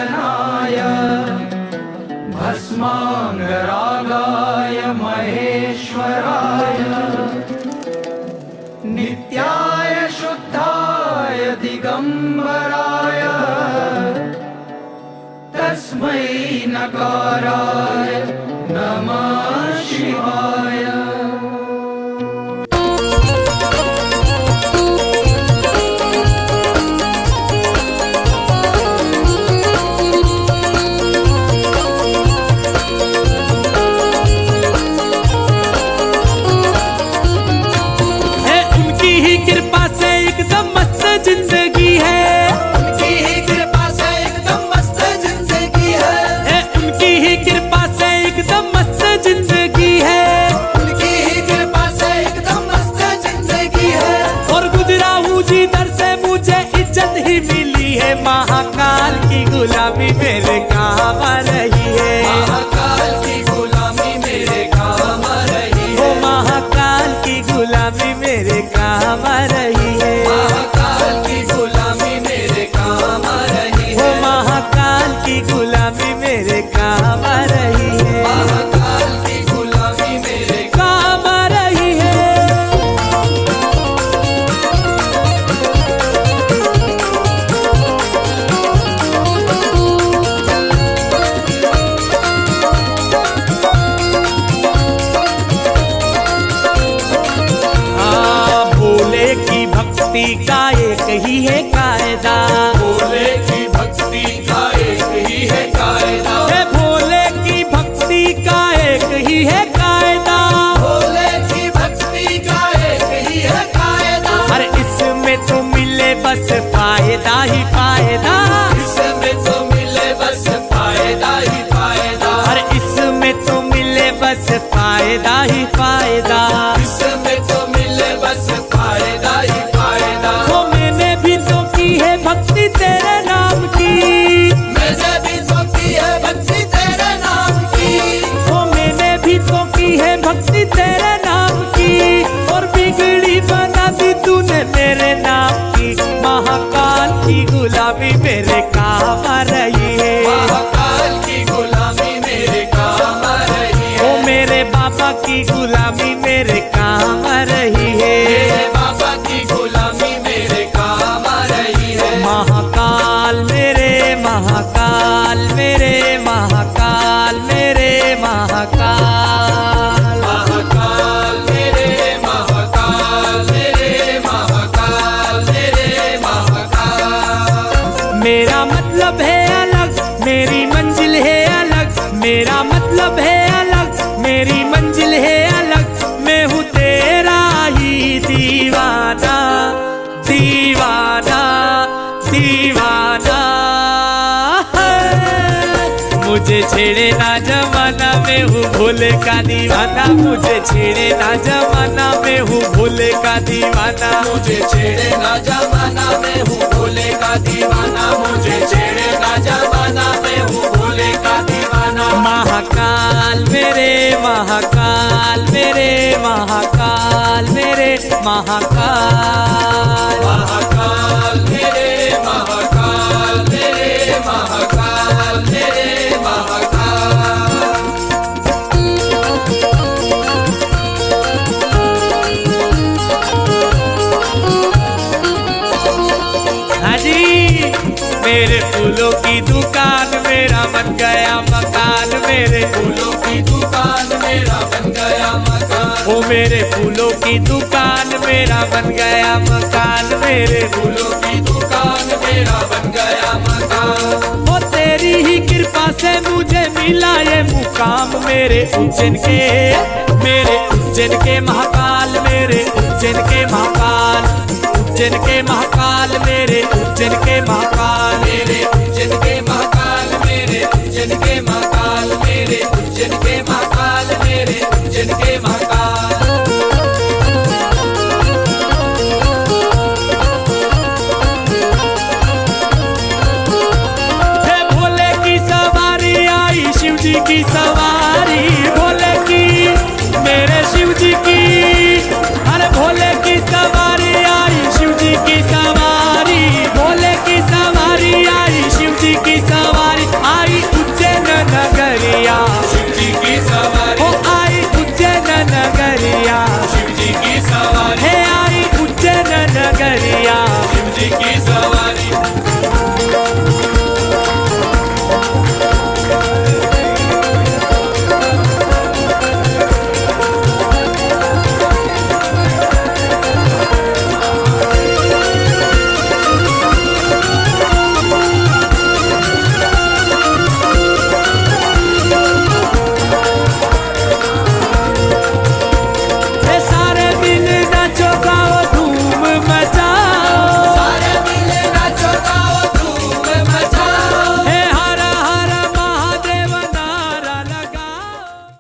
नयनाय भस्मांगरागाय महेश्वराय नित्याय शुद्धाय दिगंबराय तस्मै नकाराय नमः शिवाय। कृपा से एकदम मस्त जिंदगी है, उनकी ही कृपा से एकदम मस्त जिंदगी है, उनकी ही कृपा से एकदम मस्त जिंदगी है, उनकी ही कृपा से एकदम मस्त जिंदगी है। और गुजरा हूँ जिधर से मुझे इज्जत ही मिली है। महाकाल की गुलामी मेरे काम आ रही है, महाकाल की गुलामी मेरे काम आ रही वो है, महाकाल की गुलामी मेरे काम आ रही है, महाकाल की गुलामी मेरे काम आ रही वो है, महाकाल की गुलामी मेरे काम आ रही है, महाकाल की गुलामी मेरे काम आ रही है। भोले की भक्ति का एक ही है कायदा, भोले की भक्ति का एक ही है कायदा, हे भोले की भक्ति का एक ही है कायदा, भोले की भक्ति का एक ही है कायदा। अरे इसमें तो मिले बस फायदा ही फायदा, इसमें तो मिले बस फायदा ही फायदा, अरे इसमें तो मिले बस फायदा ही फायदा। इसमें तो मिले बस फायदा ही फायदा। वो मैंने भी तो की है भक्ति तेरे नाम की, मैंने भी तो की है भक्ति तेरे नाम की, वो मैंने भी तो की है भक्ति तेरे नाम की, और बिगड़ी बना दी तूने मेरे नाम की। महाकाल की गुलामी मेरे काम आ रही है, महाकाल की गुलामी मेरे काम आ रही वो है, मेरे बाबा की गुलामी मेरे काम आ रही है, मेरे बाबा की गुलामी मेरे काम आ रही है। महाकाल मेरे महाकाल मेरे महाकाल मेरे महाकाल। महाकाल मेरे महाकाल मेरे महाकाल मेरे महाकाल। मेरा मतलब है अलग, मेरी मंजिल है अलग, मेरा मतलब है अलग, मेरी मंजिल है अलग। मैं हूँ तेरा ही दीवाना दीवाना दीवाना है। मुझे छेड़े ना जमाना, मैं हूँ भोले का दीवाना, मुझे छेड़े ना जमाना, मैं हूँ भोले का दीवाना। मुझे छेड़े ना जमाना, मैं हूँ भोले का दीवाना, मुझे छेड़े ना जमाना, मैं हूँ भोले का दीवाना। महाकाल मेरे महाकाल मेरे महाकाल मेरे महाकाल। महाकाल मेरे महाकाल मेरे महाकाल मेरे महाकाल। हाँ जी, मेरे फूलों की दुकान मेरा बन गया मकान, मेरे फूलों की दुकान मेरा बन गया मकान, ओ मेरे फूलों की दुकान मेरा बन गया मकान, मेरे फूलों की दुकान मेरा बन गया मकान। ओ तेरी ही कृपा से मुझे मिला ये मुकाम। मेरे उज्जैन के महाकाल, मेरे उज्जैन के महाकाल, उज्जैन के महाकाल, मेरे उज्जैन के महाकाल, मेरे उज्जैन के महाकाल, मेरे उज्जैन के महाकाल, मेरे उज्जैन के महाकाल, मेरे उज्जैन के महाकाल। हे भोले की सवारी आई, शिव जी की सवारी